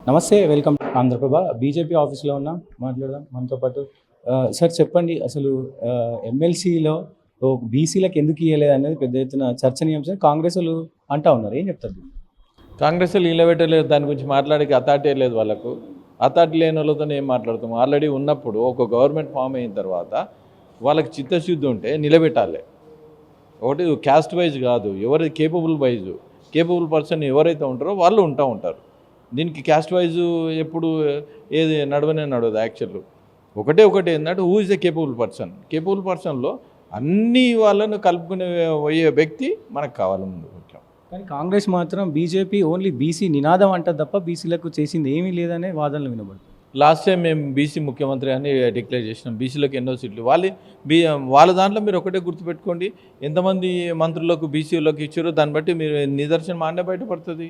నమస్తే, welcome to Andhraprabha. BJP ఆఫీస్లో ఉన్నాం, మాట్లాడదాం. మనతో పాటు సార్ చెప్పండి, అసలు ఎమ్మెల్సీలో బీసీలకు ఎందుకు ఇవ్వలేదు అనేది పెద్ద ఎత్తున చర్చనీయాంశం. కాంగ్రెస్ వాళ్ళు అంటా ఉన్నారు, ఏం చెప్తారు? కాంగ్రెస్ వాళ్ళు నిలబెట్టలేదు, దాని గురించి మాట్లాడేకి అథారిటీ లేదు వాళ్ళకు. అథారిటీ లేని వాళ్ళతో ఏం మాట్లాడుతాం? ఆల్రెడీ ఉన్నప్పుడు ఒక గవర్నమెంట్ ఫామ్ అయిన తర్వాత వాళ్ళకి చిత్తశుద్ధి ఉంటే నిలబెట్టాలి. ఒకటి క్యాస్ట్ వైజ్ కాదు, ఎవరి కేపబుల్ పర్సన్ ఎవరైతే ఉంటారో వాళ్ళు ఉంటారు. దీనికి క్యాస్ట్ వైజ్ ఎప్పుడు ఏది నడవదు యాక్చువల్. ఒకటి ఏంటంటే హూ ఇస్ ఎ కేపబుల్ పర్సన్లో అన్ని వాళ్ళను కలుపుకునే పోయే వ్యక్తి మనకు కావాలి ముందు ముఖ్యం. కానీ కాంగ్రెస్ మాత్రం బీజేపీ ఓన్లీ బీసీ నినాదం అంటారు తప్ప బీసీలకు చేసింది ఏమీ లేదనే వాదనలు వినబడుతుంది. లాస్ట్ టైం మేము బీసీ ముఖ్యమంత్రి అని డిక్లేర్ చేసినాం. బీసీలకు ఎన్నో సీట్లు వాళ్ళ దాంట్లో మీరు ఒకటే గుర్తుపెట్టుకోండి, ఎంతమంది మంత్రులకు బీసీలకు ఇచ్చారో దాన్ని బట్టి మీరు నిదర్శనం ఆడే బయటపడుతుంది.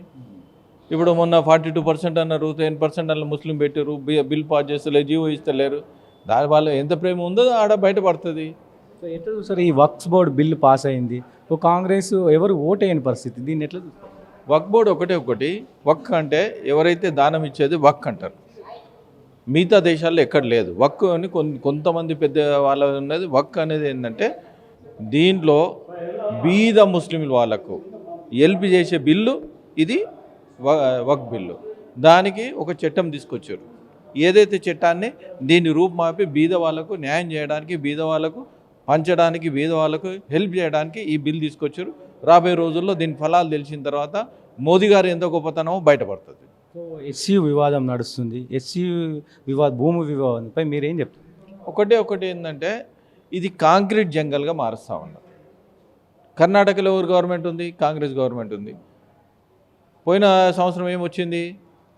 ఇప్పుడు మొన్న 42% అన్నారు, 10% అన్న ముస్లిం పెట్టారు, బిల్ పాస్ చేస్తలేరు, జీవో ఇస్తలేరు. దాని వల్ల ఎంత ప్రేమ ఉందో ఆడ బయటపడుతుంది. సో ఎట్లా చూసారు? ఈ వక్ఫ్ బోర్డు బిల్లు పాస్ అయింది, ఓ కాంగ్రెస్ ఎవరు ఓటేయని పరిస్థితి, దీన్ని ఎట్లా చూస్తారు? వక్ఫ్ బోర్డు ఒకటి వక్ అంటే ఎవరైతే దానం ఇచ్చేది వక్ అంటారు. మిగతా దేశాల్లో ఎక్కడ లేదు వక్ అని. కొంతమంది పెద్ద వాళ్ళ ఉన్నది వక్ అనేది ఏంటంటే దీంట్లో బీద ముస్లింల వాళ్ళకు హెల్ప్ చేసే బిల్లు ఇది వక్ బిల్లు. దానికి ఒక చట్టం తీసుకొచ్చారు. ఏదైతే చట్టాన్ని దీన్ని రూపుమాపి బీద వాళ్ళకు న్యాయం చేయడానికి, బీద వాళ్ళకు పంచడానికి, బీద వాళ్ళకు హెల్ప్ చేయడానికి ఈ బిల్ తీసుకొచ్చారు. రాబోయే రోజుల్లో దీని ఫలాలు తెలిసిన తర్వాత మోదీ గారు ఎంత గొప్పతనమో బయటపడుతుంది. సో ఎస్సీయూ వివాదం నడుస్తుంది, భూమి వివాదంపై మీరేం చెప్తారు? ఒకటి ఏంటంటే ఇది కాంక్రీట్ జంగల్గా మారుస్తూ ఉన్నారు. కర్ణాటకలో ఎవరు గవర్నమెంట్ ఉంది? కాంగ్రెస్ గవర్నమెంట్ ఉంది. పోయిన సంవత్సరం ఏమొచ్చింది?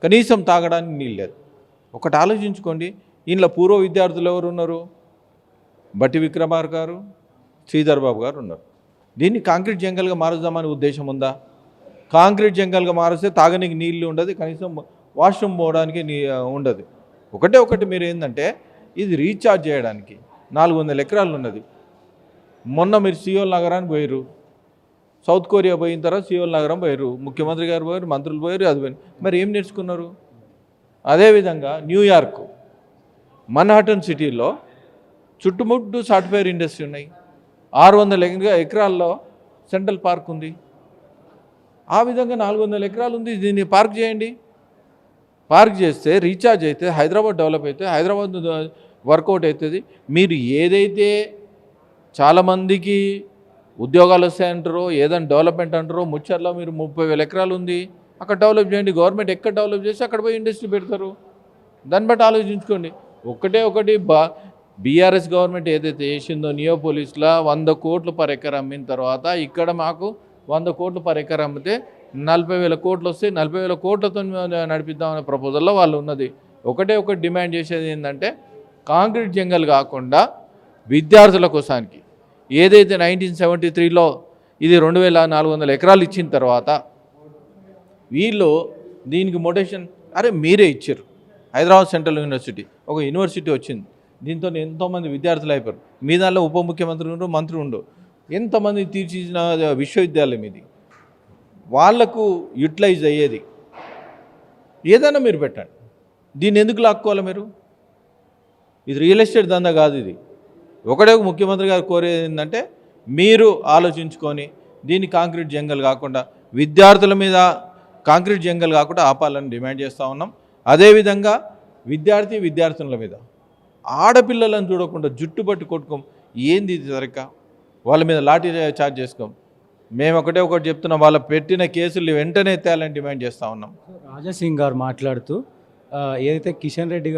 కనీసం తాగడానికి నీళ్ళు లేదు. ఒకటి ఆలోచించుకోండి, ఇంట్లో పూర్వ విద్యార్థులు ఎవరు ఉన్నారు? బట్టి విక్రమార్క గారు, శ్రీధర్ బాబు గారు ఉన్నారు. దీన్ని కాంక్రీట్ జంగల్గా మారుద్దామనే ఉద్దేశం ఉందా? కాంక్రీట్ జంగల్గా మారిస్తే తాగడానికి నీళ్ళు ఉండదు, కనీసం వాష్రూమ్ పోవడానికి ఉండదు. ఒకటి మీరు ఏంటంటే ఇది రీఛార్జ్ చేయడానికి 400 ఎకరాలు ఉన్నది. మొన్న మీరు సియోల్ నగరానికి పోయారు, సౌత్ కొరియా పోయిన తర్వాత సియోల్ నగరం పోయారు, ముఖ్యమంత్రి గారు పోయారు, మంత్రులు పోయారు, అది పోయారు. మరి ఏం నేర్చుకున్నారు? అదేవిధంగా న్యూయార్క్ మన్హాటన్ సిటీలో చుట్టుముట్టు సాఫ్ట్వేర్ ఇండస్ట్రీ ఉన్నాయి. 600 ఎకరాల్లో సెంట్రల్ పార్క్ ఉంది. ఆ విధంగా 400 ఎకరాలు ఉంది. దీన్ని పార్క్ చేయండి. పార్క్ చేస్తే రీఛార్జ్ అయితే హైదరాబాద్ డెవలప్ అయితే, హైదరాబాద్ వర్కౌట్ అవుతుంది. మీరు ఏదైతే చాలామందికి ఉద్యోగాలు వస్తాయంటారో, ఏదైనా డెవలప్మెంట్ అంటారో, ముచ్చర్లో మీరు 30,000 ఎకరాలు ఉంది, అక్కడ డెవలప్ చేయండి. గవర్నమెంట్ ఎక్కడ డెవలప్ చేస్తే అక్కడ పోయి ఇండస్ట్రీ పెడతారు. దాన్ని బట్టి ఆలోచించుకోండి. ఒకటి బీఆర్ఎస్ గవర్నమెంట్ ఏదైతే చేసిందో నియోపోలిస్లో 100 కోట్లు పర్ ఎకర్ అమ్మిన తర్వాత ఇక్కడ మాకు 100 కోట్లు పర్ ఎకర్ అమ్మితే 40,000 కోట్లు వస్తే 40,000 కోట్లతో నడిపిద్దామనే ప్రపోజల్లో వాళ్ళు ఉన్నది. ఒకటి డిమాండ్ చేసేది ఏంటంటే కాంక్రీట్ జంగల్ కాకుండా విద్యార్థుల కోసానికి ఏదైతే 1973లో ఇది 2,400 ఎకరాలు ఇచ్చిన తర్వాత వీళ్ళు దీనికి మొటేషన్ మీరే ఇచ్చారు. హైదరాబాద్ సెంట్రల్ యూనివర్సిటీ ఒక యూనివర్సిటీ వచ్చింది. దీంతో ఎంతోమంది విద్యార్థులు అయిపోయారు. మీ దానిలో ఉప ముఖ్యమంత్రి ఉండు, మంత్రి ఉండు, ఎంతమంది తీర్చిదిద్దిన విశ్వవిద్యాలయం ఇది. వాళ్లకు యూటిలైజ్ అయ్యేది ఏదైనా మీరు పెట్టండి. దీన్ని ఎందుకు లాక్కోవాలి మీరు? ఇది రియల్ ఎస్టేట్ దందా కాదు. ఇది ఒకటే ముఖ్యమంత్రి గారు కోరేది ఏంటంటే మీరు ఆలోచించుకొని దీన్ని కాంక్రీట్ జంగల్ కాకుండా విద్యార్థుల మీద కాంక్రీట్ జంగల్ కాకుండా ఆపాలని డిమాండ్ చేస్తూ ఉన్నాం. అదేవిధంగా విద్యార్థుల మీద ఆడపిల్లలను చూడకుండా జుట్టు పట్టి కొట్టుకోం. ఏంది ఇది సరిగ్గా? వాళ్ళ మీద లాఠీ చార్జ్ చేసుకోం. మేము ఒకటి చెప్తున్నాం, వాళ్ళ పెట్టిన కేసులు వెంటనే ఎత్తాలని డిమాండ్ చేస్తూ ఉన్నాం. రాజాసింగ్ గారు మాట్లాడుతూ ఏదైతే కిషన్ రెడ్డి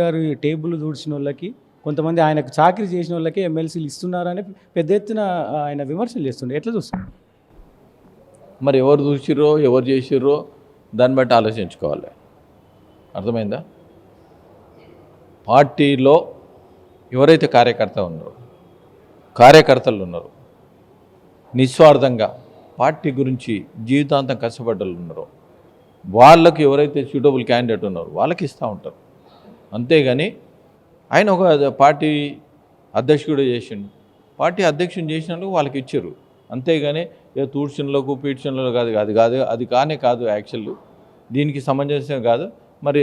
గారు టేబుల్ దూడ్చిన వాళ్ళకి, కొంతమంది ఆయనకు చాకరీ చేసిన వాళ్ళకి ఎమ్మెల్సీలు ఇస్తున్నారని పెద్ద ఎత్తున ఆయన విమర్శలు చేస్తుండే, ఎట్లా చూస్తారు? మరి ఎవరు చూసిర్రో ఎవరు చేసిర్రో దాన్ని బట్టి ఆలోచించుకోవాలి. అర్థమైందా? పార్టీలో ఎవరైతే కార్యకర్తలు ఉన్నారో నిస్వార్థంగా పార్టీ గురించి జీవితాంతం కష్టపడ్డలు ఉన్నారో వాళ్ళకు ఎవరైతే సూటబుల్ క్యాండిడేట్ ఉన్నారో వాళ్ళకి ఇస్తూ ఉంటారు. అంతేగాని ఆయన ఒక పార్టీ అధ్యక్షుడు చేసిండు, పార్టీ అధ్యక్షుని చేసినందుకు వాళ్ళకి ఇచ్చారు. అంతేగాని తూడ్చినలకు పీడ్చినలకు కాదు. అది కానే కాదు యాక్చువల్. దీనికి సమంజసం కాదు. మరి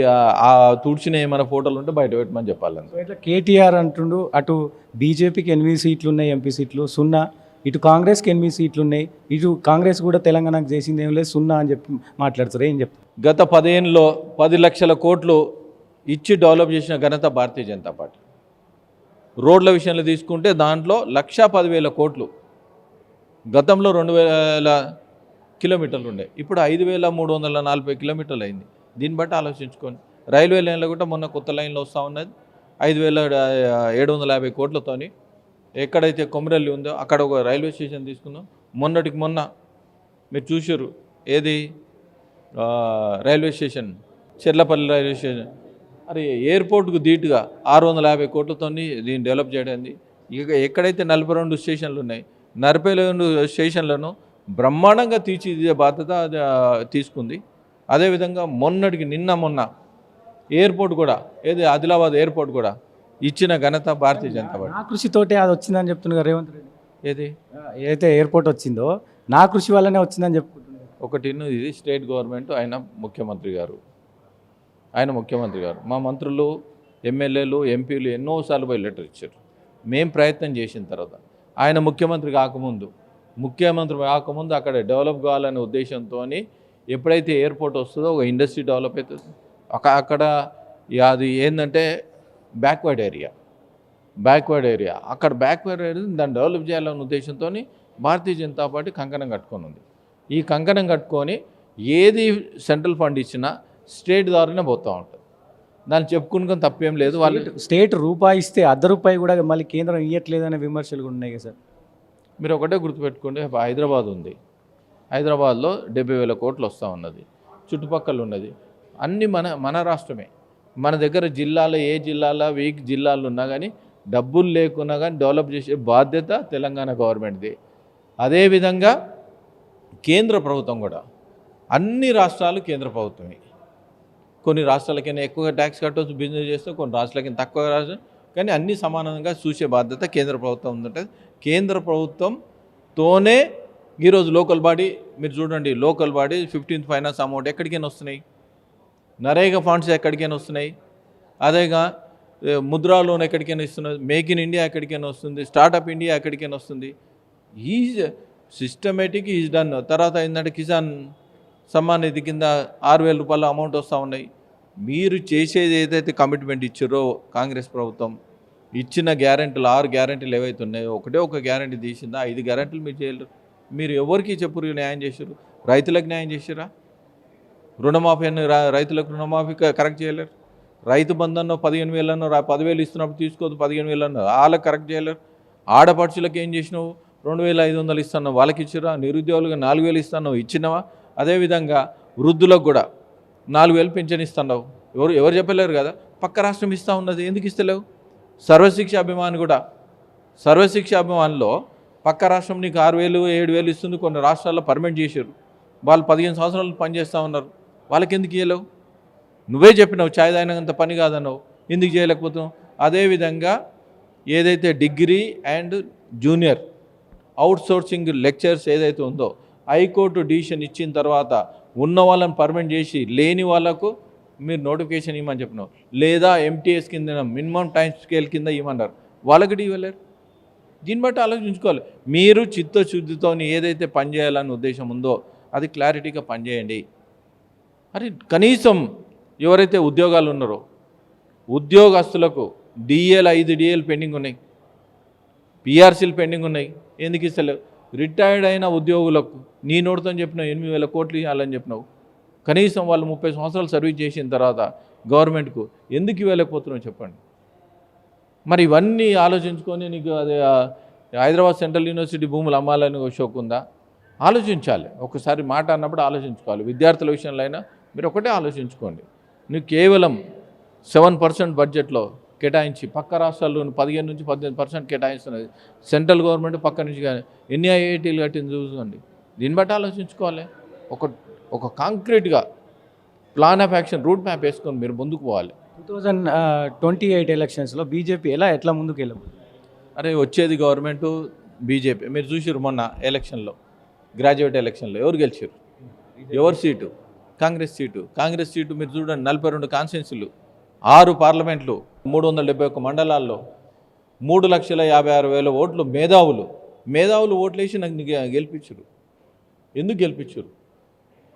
ఆ తుడిచిన ఏమైనా ఫోటోలు ఉంటే బయట పెట్టమని చెప్పాలని. సో ఇట్లా కేటీఆర్ అంటుండు, అటు బీజేపీకి 8 సీట్లు ఉన్నాయి, ఎంపీ సీట్లు 0, ఇటు కాంగ్రెస్కి 8 సీట్లు ఉన్నాయి, ఇటు కాంగ్రెస్ కూడా తెలంగాణకు చేసింది ఏం లేదు 0 అని చెప్పి మాట్లాడుతారు. ఏం చెప్తారు? గత 10 ఏళ్ళలో 10 లక్షల కోట్లు ఇచ్చి డెవలప్ చేసిన ఘనత భారతీయ జనతా పార్టీ. రోడ్ల విషయంలో తీసుకుంటే దాంట్లో 1,10,000 కోట్లు. గతంలో 2,000 కిలోమీటర్లు ఉండే, ఇప్పుడు 5,340 కిలోమీటర్లు అయింది. దీన్ని బట్టి ఆలోచించుకోండి. రైల్వే లైన్లో కూడా మొన్న కొత్త లైన్లో వస్తూ ఉన్నది 5,750 కోట్లతోని. ఎక్కడైతే కొమరల్లి ఉందో అక్కడ ఒక రైల్వే స్టేషన్ తీసుకుందాం. మొన్నటికి మొన్న మీరు చూసారు, ఏది railway station, Cherlapalli railway station. మరి ఎయిర్పోర్ట్కు ధీటుగా 650 కోట్లతో దీన్ని డెవలప్ చేయడానికి. ఇక ఎక్కడైతే 42 స్టేషన్లు ఉన్నాయి, 42 స్టేషన్లను బ్రహ్మాండంగా తీర్చిదిద్దే బాధ్యత తీసుకుంది. అదేవిధంగా మొన్న ఎయిర్పోర్ట్ కూడా, ఏది ఆదిలాబాద్ ఎయిర్పోర్ట్ కూడా ఇచ్చిన ఘనత భారతీయ జనతా పార్టీ. నా కృషితోటే అది వచ్చిందని చెప్తున్నారు రేవంత్ రెడ్డి. ఏది ఏదైతే ఎయిర్పోర్ట్ వచ్చిందో నా కృషి వల్లనే వచ్చిందని చెప్పుకుంటున్నారు. ఒకటి ఇది స్టేట్ గవర్నమెంట్, ఆయన ముఖ్యమంత్రి గారు. మా మంత్రులు, ఎమ్మెల్యేలు, ఎంపీలు ఎన్నోసార్లు పోయి లెటర్ ఇచ్చారు. మేము ప్రయత్నం చేసిన తర్వాత ఆయన ముఖ్యమంత్రి కాకముందు అక్కడ డెవలప్ కావాలనే ఉద్దేశంతో ఎప్పుడైతే ఎయిర్పోర్ట్ వస్తుందో ఒక ఇండస్ట్రీ డెవలప్ అవుతుంది. అక్కడ అది ఏంటంటే బ్యాక్వర్డ్ ఏరియా, అక్కడ బ్యాక్వర్డ్ ఏరియా దాన్ని డెవలప్ చేయాలనే ఉద్దేశంతో భారతీయ జనతా పార్టీ కంకణం కట్టుకొని ఉంది. ఈ కంకణం కట్టుకొని ఏది సెంట్రల్ ఫండ్ ఇచ్చినా స్టేట్ ద్వారానే పోతూ ఉంటుంది. దాన్ని చెప్పుకుని తప్పేం లేదు. వాళ్ళు స్టేట్ రూపాయి ఇస్తే ₹1 కూడా మళ్ళీ కేంద్రం ఇవ్వట్లేదనే విమర్శలు కూడా ఉన్నాయి కదా సార్. మీరు ఒకటే గుర్తుపెట్టుకోండి, హైదరాబాద్ ఉంది, హైదరాబాద్లో 70,000 కోట్లు వస్తూ ఉన్నది, చుట్టుపక్కల ఉన్నది అన్నీ మన రాష్ట్రమే. మన దగ్గర ఏ జిల్లాలో వీక్ జిల్లాలు ఉన్నా కానీ డబ్బులు లేకున్నా కానీ డెవలప్ చేసే బాధ్యత తెలంగాణ గవర్నమెంట్ది. అదేవిధంగా కేంద్ర ప్రభుత్వం కూడా, అన్ని రాష్ట్రాలు కేంద్ర ప్రభుత్వమే. కొన్ని రాష్ట్రాలకైనా ఎక్కువగా ట్యాక్స్ కట్టవచ్చు, బిజినెస్ చేస్తే కొన్ని రాష్ట్రాలకైనా తక్కువ రాష్ట్రం, కానీ అన్ని సమానంగా చూసే బాధ్యత కేంద్ర ప్రభుత్వం ఉందంటే, కేంద్ర ప్రభుత్వంతోనే ఈరోజు లోకల్ బాడీ, మీరు చూడండి, local body 15th finance amount ఎక్కడికైనా వస్తున్నాయి, నరేగా ఫండ్స్ ఎక్కడికైనా వస్తున్నాయి, అదేగా ముద్రా లోన్ ఎక్కడికైనా ఇస్తున్నది, మేక్ ఇన్ ఇండియా ఎక్కడికైనా వస్తుంది, స్టార్టప్ ఇండియా ఎక్కడికైనా వస్తుంది. Is systematic is done. తర్వాత ఏంటంటే కిసాన్ సమ్మాన్ నిధి కింద 6,000 రూపాయల అమౌంట్ వస్తూ ఉన్నాయి. మీరు చేసేది ఏదైతే కమిట్మెంట్ ఇచ్చారో కాంగ్రెస్ ప్రభుత్వం ఇచ్చిన గ్యారెంటీలు, 6 గ్యారెంటీలు ఏవైతే ఉన్నాయో ఒక గ్యారెంటీ తీసిందా, 5 గ్యారెంటీలు మీరు చేయలేరు. మీరు ఎవరికి చెప్పురు న్యాయం చేశారు? రైతులకు న్యాయం చేశారా? రుణమాఫీ అని రైతులకు రుణమాఫీ కరెక్ట్ చేయలేరు. రైతు బంధన్నో 15,000 10,000 ఇస్తున్నప్పుడు తీసుకోదు, 15,000 వాళ్ళకి కరెక్ట్ చేయలేరు. ఆడపడుచులకు ఏం చేసినావు? 2,500 ఇస్తున్నావు, వాళ్ళకి ఇచ్చిరా? నిరుద్యోగులకు 4,000 ఇస్తున్నావు, ఇచ్చినవా? అదేవిధంగా వృద్ధులకు కూడా 4,000 పింఛన్ ఇస్తున్నావు. ఎవరు చెప్పలేరు కదా. పక్క రాష్ట్రం ఇస్తూ ఉన్నది, ఎందుకు ఇస్తలేవు? సర్వశిక్ష అభిమాన్లో పక్క రాష్ట్రం నీకు 6,000 7,000 ఇస్తుంది. కొన్ని రాష్ట్రాల్లో పర్మనెంట్ చేశారు, వాళ్ళు 15 సంవత్సరాలు పనిచేస్తూ ఉన్నారు, వాళ్ళకి ఎందుకు ఇవ్వలేవు? నువ్వే చెప్పినావు ఛాయ్ తాగినంత పని కాదన్నావు, ఎందుకు చేయలేకపోతున్నావు? అదేవిధంగా ఏదైతే degree and junior outsourcing lectures ఏదైతే ఉందో, హైకోర్టు డిసిషన్ ఇచ్చిన తర్వాత ఉన్న వాళ్ళని పర్మనెంట్ చేసి లేని వాళ్ళకు మీరు నోటిఫికేషన్ ఇవ్వమని చెప్పినావు, లేదా MTS కింద మినిమం టైం స్కేల్ కింద ఇవ్వమన్నారు, వాళ్ళకి ఇవ్వలేరు. దీన్ని బట్టి ఆలోచించుకోవాలి. మీరు చిత్తశుద్ధితో ఏదైతే పనిచేయాలని ఉద్దేశం ఉందో అది క్లారిటీగా పనిచేయండి. అరే కనీసం ఎవరైతే ఉద్యోగాలు ఉన్నారో ఉద్యోగస్తులకు DAలు 5 DAలు పెండింగ్ ఉన్నాయి, PRCలు పెండింగ్ ఉన్నాయి, ఎందుకు ఇస్తలేవు? రిటైర్డ్ అయిన ఉద్యోగులకు నీ నోటితో చెప్పినావు 8,000 కోట్లు ఇవ్వాలని చెప్పినావు. కనీసం వాళ్ళు 30 సంవత్సరాలు సర్వీస్ చేసిన తర్వాత గవర్నమెంట్కు ఎందుకు ఇవ్వలేకపోతున్నావు చెప్పండి. మరి ఇవన్నీ ఆలోచించుకొని నీకు అదే హైదరాబాద్ సెంట్రల్ యూనివర్సిటీ భూములు అమ్మాలని షోక్ ఉందా? ఆలోచించాలి. ఒకసారి మాట అన్నప్పుడు ఆలోచించుకోవాలి. విద్యార్థుల విషయంలో అయినా మీరు ఒకటే ఆలోచించుకోండి. నువ్వు కేవలం 7% బడ్జెట్లో కేటాయించి పక్క రాష్ట్రాల్లో 15 నుంచి 18% కేటాయిస్తున్నది. సెంట్రల్ గవర్నమెంట్ పక్క నుంచి ఎన్ని IITలు కట్టింది చూసుకోండి. దీన్ని బట్టి ఆలోచించుకోవాలి. ఒక కాంక్రీట్గా plan of action, route map వేసుకొని మీరు ముందుకు పోవాలి. 2028 ఎలక్షన్స్లో బీజేపీ ఎట్లా ముందుకు వెళ్ళబోతుంది? అరే వచ్చేది గవర్నమెంటు బీజేపీ. మీరు చూసారు మొన్న ఎలక్షన్లో, గ్రాడ్యుయేట్ ఎలక్షన్లో ఎవరు గెలిచారు, ఎవరు సీటు? కాంగ్రెస్ సీటు మీరు చూడండి 42 కాన్స్టిట్యున్సీలు, 6 పార్లమెంట్లు, 371 మండలాల్లో 3,56,000 ఓట్లు మేధావులు ఓట్లేసి నాకు గెలిపించరు. ఎందుకు గెలిపించరు?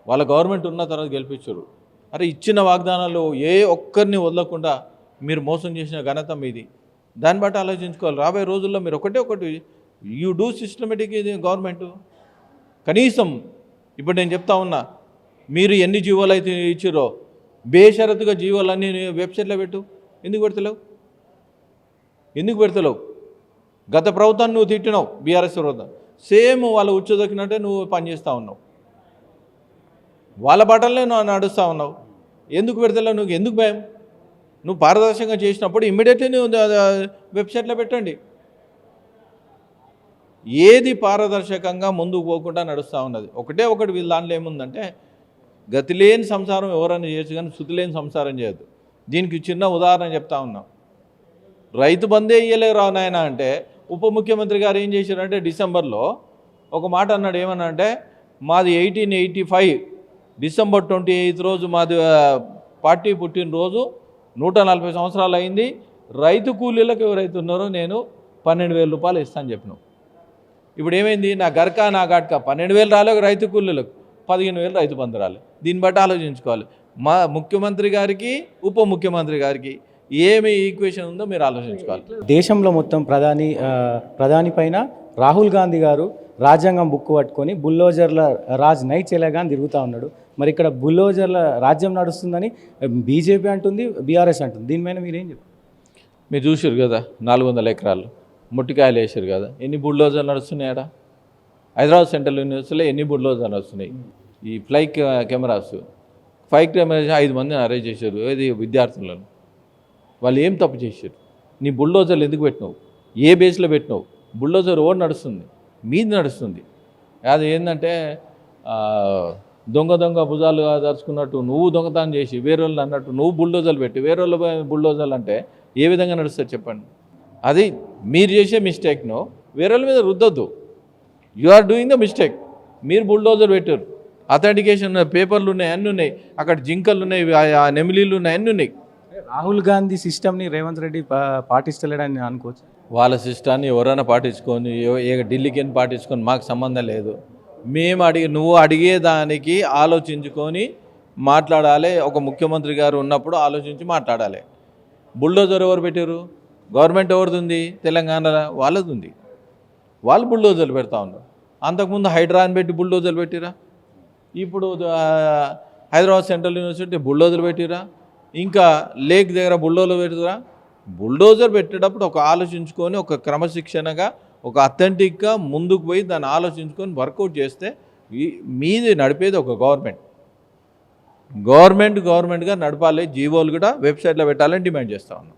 వాళ్ళ గవర్నమెంట్ ఉన్న తర్వాత గెలిపించరు. అరే ఇచ్చిన వాగ్దానాలు ఏ ఒక్కరిని వదలకుండా మీరు మోసం చేసిన ఘనత మీది. దాన్ని బట్టి ఆలోచించుకోవాలి. రాబోయే రోజుల్లో మీరు ఒకటి యూ డూ సిస్టమేటిక్ ఇది గవర్నమెంట్. కనీసం ఇప్పుడు నేను చెప్తా ఉన్నా, మీరు ఎన్ని జీవోలు అయితే ఇచ్చారో బేషరతుగా జీవోలన్నీ వెబ్సైట్లో పెట్టు. ఎందుకు పెడతలేవు? గత ప్రభుత్వాన్ని నువ్వు తిట్టినావు, బీఆర్ఎస్ ప్రభుత్వం సేమ్ వాళ్ళు ఉచ్చదొక్కినట్టే నువ్వు పనిచేస్తూ ఉన్నావు, వాళ్ళ బట్టలనే నువ్వు నడుస్తూ ఉన్నావు. ఎందుకు పెడతలేవు? నువ్వు ఎందుకు భయం? నువ్వు పారదర్శకంగా చేసినప్పుడు ఇమ్మీడియట్లీ నువ్వు వెబ్సైట్లో పెట్టండి. ఏది పారదర్శకంగా ముందుకు పోకుండా నడుస్తూ ఉన్నది. ఒకటి వీళ్ళ దాంట్లో ఏముందంటే, గతి లేని సంసారం ఎవరైనా చేయొచ్చు కానీ శృతి లేని సంసారం చేయొద్దు. దీనికి చిన్న ఉదాహరణ చెప్తా ఉన్నాం. రైతు బందే ఇయ్యలేరు నాయన అంటే ఉప ముఖ్యమంత్రి గారు ఏం చేశారంటే డిసెంబర్లో ఒక మాట అన్నాడు. ఏమన్నా అంటే, మాది 1885 డిసెంబర్ 28 రోజు మాది పార్టీ పుట్టినరోజు, 140 సంవత్సరాలు అయింది. రైతు కూలీలకు ఎవరైతే ఉన్నారో నేను 12,000 రూపాయలు ఇస్తాను చెప్పినావు. ఇప్పుడు ఏమైంది? నా గర్కా నా ఘాట్కా 12,000 రాలేదు రైతు కూలీలకు, 15,000 రైతు బంధు రాలేదు. దీన్ని బట్టి ఆలోచించుకోవాలి. మా ముఖ్యమంత్రి గారికి ఉప ముఖ్యమంత్రి గారికి ఏమి ఈక్వేషన్ ఉందో మీరు ఆలోచించుకోవాలి. దేశంలో మొత్తం ప్రధాని పైన రాహుల్ గాంధీ గారు రాజ్యాంగం బుక్ పట్టుకొని బుల్డోజర్ల రాజ్ నైట్ చెలగాని తిరుగుతూ ఉన్నాడు. మరి ఇక్కడ బుల్డోజర్ల రాజ్యం నడుస్తుందని బీజేపీ అంటుంది, బీఆర్ఎస్ అంటుంది. దీనిపైన మీరేం చెప్పారు? మీరు చూసారు కదా, 400 ఎకరాలు ముట్టికాయలు వేసారు కదా, ఎన్ని బుల్డోజర్లు నడుస్తున్నాయట? హైదరాబాద్ సెంట్రల్ యూనివర్సిటీలో ఎన్ని బుల్డోజర్లు నడుస్తున్నాయి? ఈ కెమెరాస్ 5 మందిని అరెస్ట్ చేశారు. ఏది విద్యార్థులను. వాళ్ళు ఏం తప్పు చేశారు? నీ బుల్డోజర్లు ఎందుకు పెట్టినావు? ఏ బేస్లో పెట్టినావు? బుల్డోజర్ ఓడి నడుస్తుంది, మీది నడుస్తుంది. అది ఏంటంటే దొంగ భుజాలు దరుచుకున్నట్టు నువ్వు దొంగతనం చేసి వేరే వాళ్ళు అన్నట్టు నువ్వు బుల్డోజర్లు పెట్టి వేరే వాళ్ళు బుల్డోజర్లు అంటే ఏ విధంగా నడుస్తుంది చెప్పండి? అది మీరు చేసే మిస్టేక్ను వేరే వాళ్ళ మీద రుద్దొద్దు. You are doing the mistake. మీరు బుల్డోజర్ పెట్టారు, అథెంటికేషన్ పేపర్లు ఉన్నాయి, అన్నీ ఉన్నాయి, అక్కడ జింకలు ఉన్నాయి, నెమిలీలు ఉన్నాయి, అన్నీ ఉన్నాయి. రాహుల్ గాంధీ సిస్టమ్ని రేవంత్ రెడ్డి పాటిస్తలేడని అనుకోవచ్చు. వాళ్ళ సిస్టాన్ని ఎవరైనా పాటించుకొని ఢిల్లీకి పాటించుకొని మాకు సంబంధం లేదు. మేము నువ్వు అడిగేదానికి ఆలోచించుకొని మాట్లాడాలి. ఒక ముఖ్యమంత్రి గారు ఉన్నప్పుడు ఆలోచించి మాట్లాడాలి. బుల్డోజర్ ఎవరు పెట్టారు? గవర్నమెంట్ ఎవరిది ఉంది? తెలంగాణలో వాళ్ళది ఉంది. వాళ్ళు బుల్డోజర్లు పెడతా ఉన్నారు. అంతకుముందు హైడ్రా అని పెట్టి బుల్డోజర్లు పెట్టిరా. ఇప్పుడు హైదరాబాద్ సెంట్రల్ యూనివర్సిటీ బుల్డోజర్లు పెట్టిరా. ఇంకా లేక్ దగ్గర బుల్డోజర్ పెడుతురా. బుల్డోజర్ పెట్టేటప్పుడు ఒక ఆలోచించుకొని ఒక క్రమశిక్షణగా ఒక అథెంటిక్గా ముందుకు పోయి దాన్ని ఆలోచించుకొని వర్కౌట్ చేస్తే మీది నడిపేది ఒక గవర్నమెంట్గా నడపాలి. జీవోలు కూడా వెబ్సైట్లో పెట్టాలని డిమాండ్ చేస్తూ ఉన్నాం.